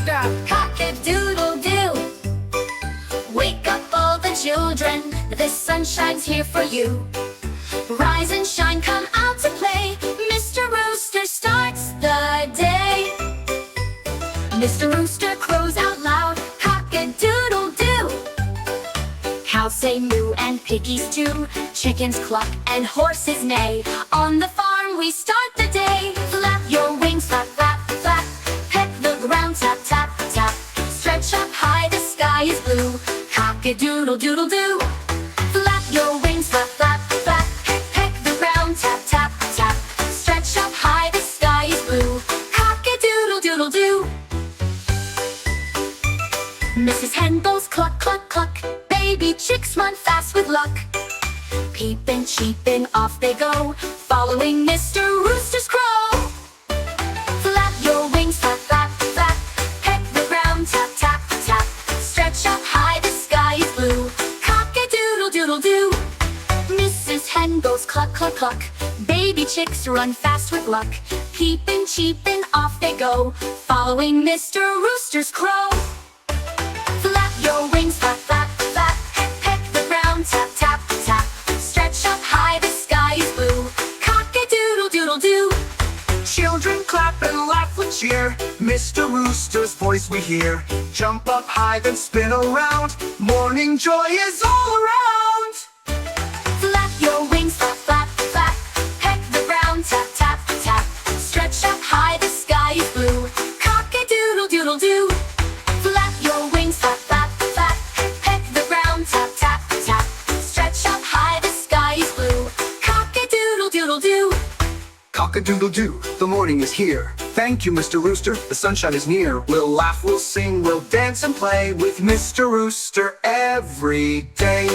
Rooster, cock-a-doodle-doo. Wake up all the children, the sun shines here for you. Rise and shine, come out to play. Mr. Rooster starts the day. Mr. Rooster crows out loud, cock-a-doodle-doo. Cows say moo and piggies too. Chickens cluck and horses neigh. On the farm we start the day. Flap your wings, flap, flap, flap. Peck the ground, tap, tap, tap. Stretch up high, the sky is blue. Cock-a-doodle-doodle-doo. Flap your wings, flap, flap, flap. Peck, peck the ground, tap, tap, tap. Stretch up high, the sky is blue. Cock-a-doodle-doodle-doo. Mrs. Hen goes cluck, cluck, cluck. Baby chicks run fast with luck. Peeping, cheeping, off they go, following Mr. Rooster's crow. Flap your wings, flap, flap, flap. Peck the ground, tap, tap, tap. Stretch up high, the sky is blue. Cock-a-doodle-doodle-doo. Mrs. Hen goes cluck, cluck, cluck. Baby chicks run fast with luck. Peeping, cheeping, off they go, following Mr. Rooster's crow. Flap your wings, flap, flap, flap. Peck, peck the ground, tap, tap, tap. Stretch up high, the sky is blue. Cock-a-doodle-doodle-doo. Children clap and laugh with cheer. Mr. Rooster's voice we hear. Jump up high, then spin around. Morning joy is all around. Flap your wings, flap, flap, flap. Peck the ground, tap, tap, tap. Stretch up high, the sky is blue. Cock-a-doodle-doodle-doo. Flap your wings, flap, flap, flap. Peck the ground, tap, tap, tap. Stretch up high, the sky is blue. Cock-a-doodle-doodle-doo. Cock-a-doodle-doo, the morning is here. Thank you, Mr. Rooster, the sunshine is near. We'll laugh, we'll sing, we'll dance and play with Mr. Rooster every day.